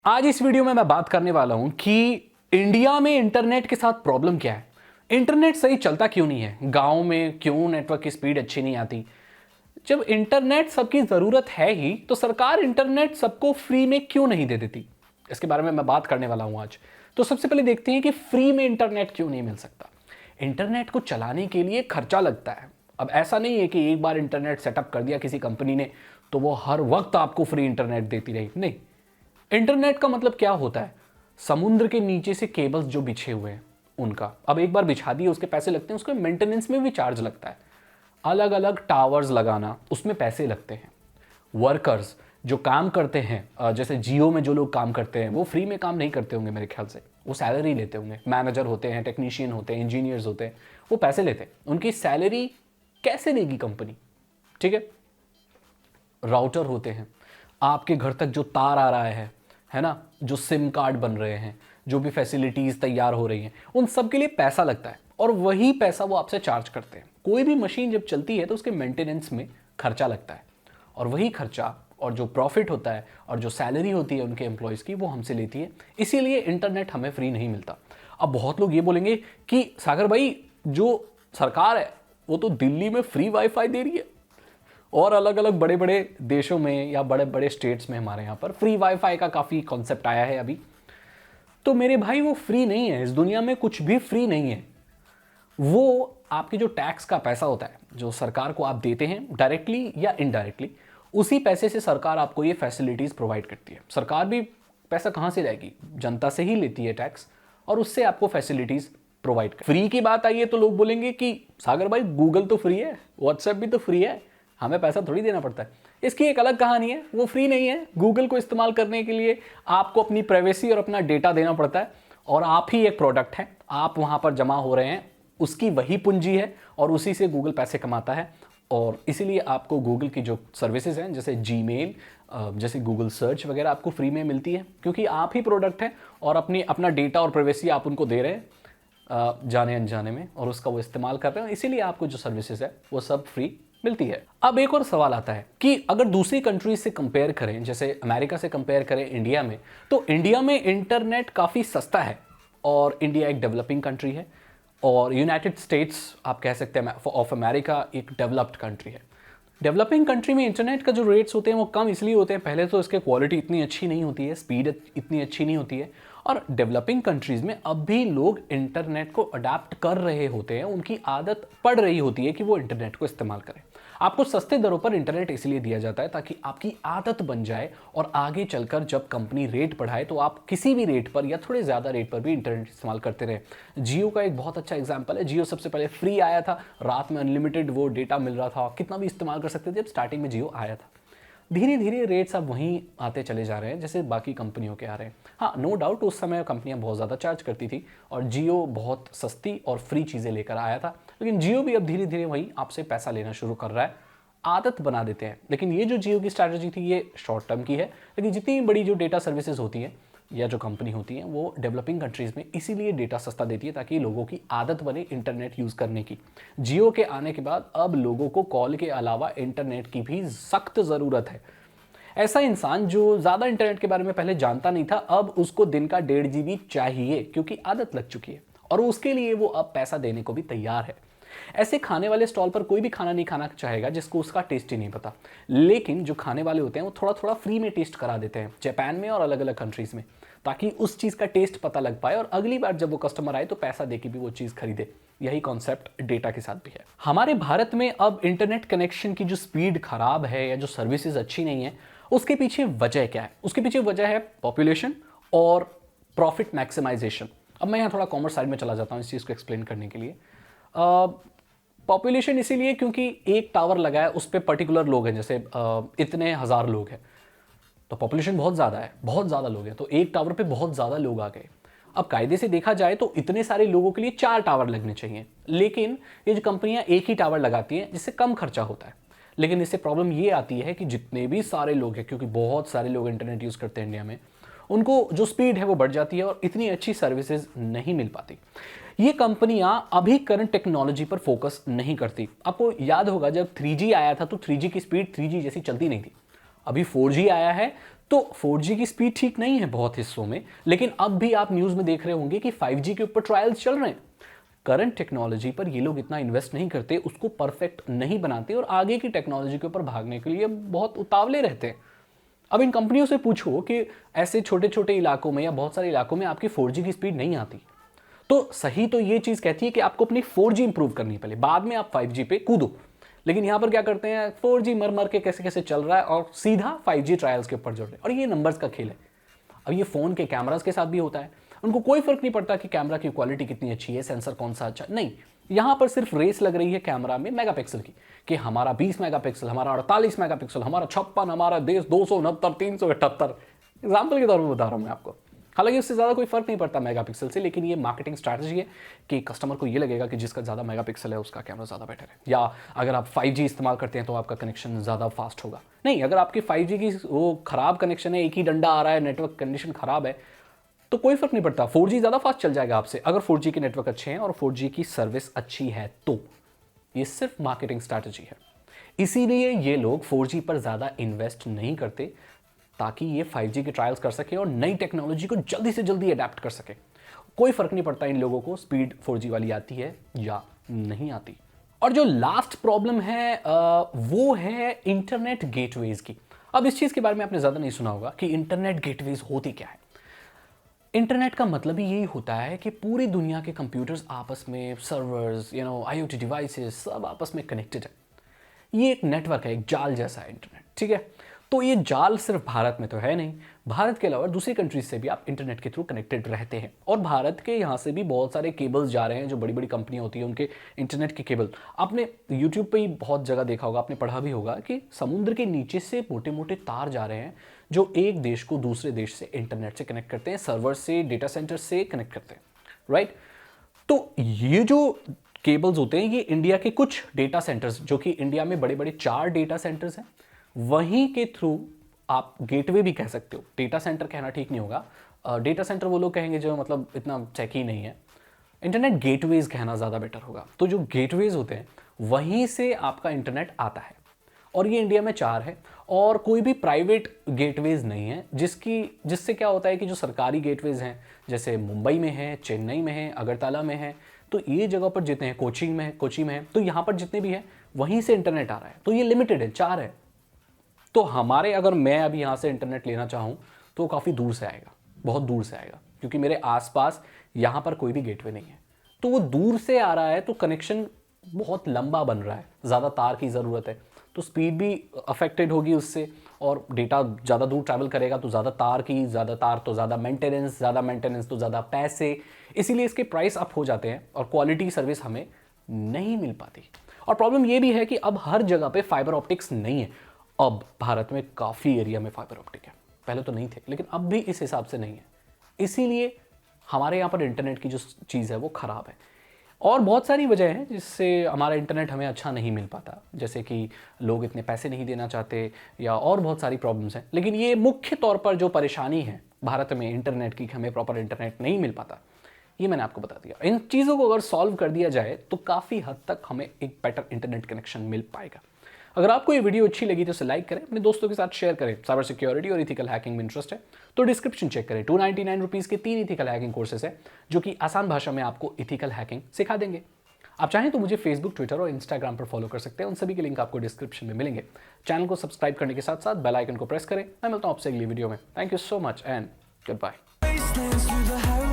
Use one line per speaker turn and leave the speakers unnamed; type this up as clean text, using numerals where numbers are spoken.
आज इस वीडियो में मैं बात करने वाला हूं कि इंडिया में इंटरनेट के साथ प्रॉब्लम क्या है। इंटरनेट सही चलता क्यों नहीं है, गांव में क्यों नेटवर्क की स्पीड अच्छी नहीं आती। जब इंटरनेट सबकी जरूरत है ही तो सरकार इंटरनेट सबको फ्री में क्यों नहीं दे देती, इसके बारे में मैं बात करने वाला हूं आज। तो सबसे पहले देखते हैं कि फ्री में इंटरनेट क्यों नहीं मिल सकता। इंटरनेट को चलाने के लिए खर्चा लगता है। अब ऐसा नहीं है कि एक बार इंटरनेट सेटअप कर दिया किसी कंपनी ने तो वो हर वक्त आपको फ्री इंटरनेट देती रही, नहीं। इंटरनेट का मतलब क्या होता है, समुद्र के नीचे से केबल्स जो बिछे हुए हैं उनका, अब एक बार बिछा दिए उसके पैसे लगते हैं, उसके मेंटेनेंस में भी चार्ज लगता है। अलग अलग टावर्स लगाना उसमें पैसे लगते हैं। वर्कर्स जो काम करते हैं, जैसे जियो में जो लोग काम करते हैं वो फ्री में काम नहीं करते होंगे मेरे ख्याल से, वो सैलरी लेते होंगे। मैनेजर होते हैं, टेक्नीशियन होते हैं, इंजीनियर्स होते हैं, वो पैसे लेते हैं। उनकी सैलरी कैसे देगी कंपनी, ठीक है। राउटर होते हैं, आपके घर तक जो तार आ रहा है ना, जो सिम कार्ड बन रहे हैं, जो भी फैसिलिटीज़ तैयार हो रही हैं, उन सब के लिए पैसा लगता है और वही पैसा वो आपसे चार्ज करते हैं। कोई भी मशीन जब चलती है तो उसके मेंटेनेंस में खर्चा लगता है और वही खर्चा और जो प्रॉफिट होता है और जो सैलरी होती है उनके एम्प्लॉयज़ की वो हमसे लेती है। इसीलिए इंटरनेट हमें फ्री नहीं मिलता। अब बहुत लोग ये बोलेंगे कि सागर भाई, जो सरकार है वो तो दिल्ली में फ्री वाईफाई दे रही है और अलग अलग बड़े बड़े देशों में या बड़े बड़े स्टेट्स में हमारे यहाँ पर फ्री वाईफाई का काफ़ी कॉन्सेप्ट आया है अभी। तो मेरे भाई वो फ्री नहीं है, इस दुनिया में कुछ भी फ्री नहीं है। वो आपके जो टैक्स का पैसा होता है जो सरकार को आप देते हैं डायरेक्टली या इनडायरेक्टली, उसी पैसे से सरकार आपको ये फैसिलिटीज़ प्रोवाइड करती है। सरकार भी पैसा कहाँ से लाएगी, जनता से ही लेती है टैक्स और उससे आपको फैसिलिटीज़ प्रोवाइड कर। फ्री की बात आई है तो लोग बोलेंगे कि सागर भाई गूगल तो फ्री है, व्हाट्सएप भी तो फ्री है, हमें पैसा थोड़ी देना पड़ता है। इसकी एक अलग कहानी है, वो फ्री नहीं है। गूगल को इस्तेमाल करने के लिए आपको अपनी प्राइवेसी और अपना डेटा देना पड़ता है और आप ही एक प्रोडक्ट है, आप वहाँ पर जमा हो रहे हैं, उसकी वही पूंजी है और उसी से गूगल पैसे कमाता है। और इसीलिए आपको गूगल की जो सर्विसेज हैं जैसे जीमेल, जैसे गूगल सर्च वगैरह आपको फ्री में मिलती है, क्योंकि आप ही प्रोडक्ट हैं और अपना डेटा और प्राइवेसी आप उनको दे रहे हैं जाने अनजाने में, और उसका वो इस्तेमाल कर रहे हैं। इसीलिए आपको जो सर्विसेज है वो सब फ्री मिलती है। अब एक और सवाल आता है कि अगर दूसरी कंट्रीज से कंपेयर करें, जैसे अमेरिका से कंपेयर करें इंडिया में, तो इंडिया में इंटरनेट काफ़ी सस्ता है और इंडिया एक डेवलपिंग कंट्री है और यूनाइटेड स्टेट्स आप कह सकते हैं ऑफ अमेरिका एक डेवलप्ड कंट्री है। डेवलपिंग कंट्री में इंटरनेट का जो रेट्स होते हैं वो कम इसलिए होते हैं, पहले तो इसके क्वालिटी इतनी अच्छी नहीं होती है, स्पीड इतनी अच्छी नहीं होती है, और डेवलपिंग कंट्रीज़ में अब भी लोग इंटरनेट को अडाप्ट कर रहे होते हैं, उनकी आदत पड़ रही होती है कि वो इंटरनेट को इस्तेमाल करें। आपको सस्ते दरों पर इंटरनेट इसलिए दिया जाता है ताकि आपकी आदत बन जाए और आगे चलकर जब कंपनी रेट बढ़ाए तो आप किसी भी रेट पर या थोड़े ज़्यादा रेट पर भी इंटरनेट इस्तेमाल करते रहे। जियो का एक बहुत अच्छा एग्जाम्पल है। जियो सबसे पहले फ्री आया था, रात में अनलिमिटेड वो डेटा मिल रहा था, कितना भी इस्तेमाल कर सकते थे जब स्टार्टिंग में जियो आया था। धीरे धीरे रेट्स अब वहीं आते चले जा रहे हैं जैसे बाकी कंपनियों के आ रहे हैं। हाँ, नो डाउट उस समय कंपनियां बहुत ज़्यादा चार्ज करती थी और जियो बहुत सस्ती और फ्री चीज़ें लेकर आया था, लेकिन जियो भी अब धीरे धीरे वहीं आपसे पैसा लेना शुरू कर रहा है, आदत बना देते हैं। लेकिन ये जो जियो की स्ट्रैटेजी थी ये शॉर्ट टर्म की है, लेकिन जितनी बड़ी जो डेटा सर्विसेज होती हैं या जो कंपनी होती हैं वो डेवलपिंग कंट्रीज़ में इसीलिए डेटा सस्ता देती है ताकि लोगों की आदत बने इंटरनेट यूज़ करने की। जियो के आने के बाद अब लोगों को कॉल के अलावा इंटरनेट की भी सख्त ज़रूरत है। ऐसा इंसान जो ज़्यादा इंटरनेट के बारे में पहले जानता नहीं था, अब उसको दिन का 1.5 GB चाहिए क्योंकि आदत लग चुकी है और उसके लिए वो अब पैसा देने को भी तैयार है। ऐसे खाने वाले स्टॉल पर कोई भी खाना नहीं खाना चाहेगा जिसको उसका टेस्ट ही नहीं पता, लेकिन जो खाने वाले होते हैं वो थोड़ा थोड़ा फ्री में टेस्ट करा देते हैं जापान में और अलग अलग कंट्रीज़ में, ताकि उस चीज़ का टेस्ट पता लग पाए और अगली बार जब वो कस्टमर आए तो पैसा दे के भी वो चीज़ खरीदे। यही कॉन्सेप्ट डेटा के साथ भी है। हमारे भारत में अब इंटरनेट कनेक्शन की जो स्पीड खराब है या जो सर्विसेज अच्छी नहीं है, उसके पीछे वजह क्या है? उसके पीछे वजह है पॉपुलेशन और प्रॉफिट मैक्सिमाइजेशन। अब मैं यहाँ थोड़ा कॉमर्स साइड में चला जाता हूँ इस चीज़ को एक्सप्लेन करने के लिए। पॉपुलेशन इसीलिए क्योंकि एक टावर लगा है, उस पर पर्टिकुलर लोग हैं, जैसे इतने हज़ार लोग हैं तो पॉपुलेशन बहुत ज़्यादा है, बहुत ज़्यादा लोग हैं, तो एक टावर पे बहुत ज़्यादा लोग आ गए। अब कायदे से देखा जाए तो इतने सारे लोगों के लिए 4 टावर लगने चाहिए, लेकिन ये जो कंपनियां एक ही टावर लगाती हैं जिससे कम खर्चा होता है। लेकिन इससे प्रॉब्लम ये आती है कि जितने भी सारे लोग हैं, क्योंकि बहुत सारे लोग इंटरनेट यूज़ करते हैं इंडिया में, उनको जो स्पीड है वो बढ़ जाती है और इतनी अच्छी सर्विसेज नहीं मिल पाती। ये कंपनियां अभी करंट टेक्नोलॉजी पर फोकस नहीं करती। आपको याद होगा जब 3G आया था तो 3G की स्पीड 3G जैसी चलती नहीं थी। अभी 4G आया है तो 4G की स्पीड ठीक नहीं है बहुत हिस्सों में, लेकिन अब भी आप न्यूज़ में देख रहे होंगे कि 5G के ऊपर ट्रायल्स चल रहे हैं। करंट टेक्नोलॉजी पर ये लोग इतना इन्वेस्ट नहीं करते, उसको परफेक्ट नहीं बनाते और आगे की टेक्नोलॉजी के ऊपर भागने के लिए बहुत उतावले रहते हैं। अब इन कंपनियों से पूछो कि ऐसे छोटे छोटे इलाकों में या बहुत सारे इलाकों में आपकी 4G की स्पीड नहीं आती, तो सही तो ये चीज़ कहती है कि आपको अपनी 4G इंप्रूव करनी है पहले, बाद में आप 5G पे कूदो। लेकिन यहाँ पर क्या करते हैं, 4G मर मर के कैसे कैसे चल रहा है और सीधा 5G ट्रायल्स के ऊपर जुड़ रहे हैं, और ये नंबर्स का खेल है। अब ये फ़ोन के कैमरास के साथ भी होता है, उनको कोई फर्क नहीं पड़ता कि कैमरा की क्वालिटी कितनी अच्छी है, सेंसर कौन सा अच्छा, नहीं, यहाँ पर सिर्फ रेस लग रही है कैमरा में मेगापिक्सल की, कि हमारा 20 मेगापिक्सल, हमारा 48 मेगापिक्सल, हमारा 56, हमारा देश 269, 378। एग्जाम्पल के तौर पर बता रहा हूँ मैं आपको। हालांकि उससे ज़्यादा कोई फर्क नहीं पड़ता मेगापिक्सल से, लेकिन ये मार्केटिंग स्ट्रैटेजी है कि कस्टमर को ये लगेगा कि जिसका ज़्यादा मेगापिक्सल है उसका कैमरा ज़्यादा बेटर है, या अगर आप 5G इस्तेमाल करते हैं तो आपका कनेक्शन ज़्यादा फास्ट होगा। नहीं, अगर आपकी 5G की वो ख़राब कनेक्शन है, एक ही डंडा आ रहा है, नेटवर्क कंडीशन ख़राब है, तो कोई फर्क नहीं पड़ता, 4G ज़्यादा फास्ट चल जाएगा आपसे, अगर 4G के नेटवर्क अच्छे हैं और 4G की सर्विस अच्छी है तो। ये सिर्फ मार्केटिंग स्ट्रैटेजी है, इसीलिए ये लोग 4G पर ज़्यादा इन्वेस्ट नहीं करते, ताकि ये 5G के ट्रायल्स कर सके और नई टेक्नोलॉजी को जल्दी से जल्दी अडेप्ट कर सके। कोई फर्क नहीं पड़ता इन लोगों को स्पीड 4G वाली आती है या नहीं आती। और जो लास्ट प्रॉब्लम है वो है इंटरनेट गेटवेज की। अब इस चीज़ के बारे में आपने ज़्यादा नहीं सुना होगा कि इंटरनेट गेटवेज होती क्या है। इंटरनेट का मतलब ही यही होता है कि पूरी दुनिया के कंप्यूटर्स आपस में, सर्वर्स, IoT डिवाइसेस सब आपस में कनेक्टेड है। ये एक नेटवर्क है, एक जाल जैसा है इंटरनेट, ठीक है। तो ये जाल सिर्फ भारत में तो है नहीं, भारत के अलावा दूसरी कंट्रीज से भी आप इंटरनेट के थ्रू कनेक्टेड रहते हैं, और भारत के यहाँ से भी बहुत सारे केबल्स जा रहे हैं, जो बड़ी बड़ी कंपनियाँ होती हैं उनके इंटरनेट के केबल। आपने यूट्यूब पे ही बहुत जगह देखा होगा, आपने पढ़ा भी होगा कि समुद्र के नीचे से मोटे मोटे तार जा रहे हैं जो एक देश को दूसरे देश से इंटरनेट से कनेक्ट करते हैं, सर्वर से, डेटा सेंटर से कनेक्ट करते हैं, राइट। तो ये जो केबल्स होते हैं ये इंडिया के कुछ डेटा सेंटर्स, जो कि इंडिया में बड़े बड़े 4 डेटा सेंटर्स हैं, वहीं के थ्रू आप गेटवे भी कह सकते हो, डेटा सेंटर कहना ठीक नहीं होगा, डेटा सेंटर वो लोग कहेंगे जो मतलब इतना टेकी नहीं है, इंटरनेट गेटवेज कहना ज़्यादा बेटर होगा। तो जो गेटवेज होते हैं वहीं से आपका इंटरनेट आता है, और ये इंडिया में 4 है, और कोई भी प्राइवेट गेटवेज नहीं है, जिससे क्या होता है कि जो सरकारी गेटवेज हैं, जैसे मुंबई में है, चेन्नई में है, अगरतला में है, तो ये जगह पर जितने हैं, कोची में है, तो यहाँ पर जितने भी हैं वहीं से इंटरनेट आ रहा है, तो ये लिमिटेड है, 4 है। तो हमारे, अगर मैं अभी यहाँ से इंटरनेट लेना चाहूँ तो काफ़ी दूर से आएगा, बहुत दूर से आएगा, क्योंकि मेरे आसपास यहाँ पर कोई भी गेटवे नहीं है, तो वो दूर से आ रहा है, तो कनेक्शन बहुत लंबा बन रहा है, ज़्यादा तार की ज़रूरत है, तो स्पीड भी अफेक्टेड होगी उससे, और डेटा ज़्यादा दूर ट्रैवल करेगा तो ज़्यादा तार तो ज़्यादा मेंटेनेंस तो ज़्यादा पैसे, इसीलिए इसके प्राइस अप हो जाते हैं और क्वालिटी सर्विस हमें नहीं मिल पाती। और प्रॉब्लम ये भी है कि अब हर जगह पे फाइबर ऑप्टिक्स नहीं है। अब भारत में काफ़ी एरिया में फाइबर ऑप्टिक है, पहले तो नहीं थे, लेकिन अब भी इस हिसाब से नहीं है, इसीलिए हमारे यहाँ पर इंटरनेट की जो चीज़ है वो ख़राब है। और बहुत सारी वजह हैं जिससे हमारा इंटरनेट हमें अच्छा नहीं मिल पाता, जैसे कि लोग इतने पैसे नहीं देना चाहते, या और बहुत सारी प्रॉब्लम्स हैं, लेकिन ये मुख्य तौर पर जो परेशानी है भारत में इंटरनेट की, हमें प्रॉपर इंटरनेट नहीं मिल पाता, ये मैंने आपको बता दिया। इन चीज़ों को अगर सॉल्व कर दिया जाए तो काफ़ी हद तक हमें एक बेटर इंटरनेट कनेक्शन मिल पाएगा। अगर आपको ये वीडियो अच्छी लगी तो इसे लाइक करें, अपने दोस्तों के साथ शेयर करें। साइबर सिक्योरिटी और इथिकल हैकिंग में इंटरेस्ट है तो डिस्क्रिप्शन चेक करें, 299 रुपीज़ के 3 इथिकल हैकिंग कोर्सेस है, जो कि आसान भाषा में आपको इथिकल हैकिंग सिखा देंगे। आप चाहें तो मुझे फेसबुक, ट्विटर और इंस्टाग्राम पर फॉलो कर सकते हैं, उन सभी के लिंक आपको डिस्क्रिप्शन में मिलेंगे। चैनल को सब्सक्राइब करने के साथ साथ बेल आइकन को प्रेस करें। मैं मिलता हूं आपसे अगली वीडियो में। Thank you so much and good bye.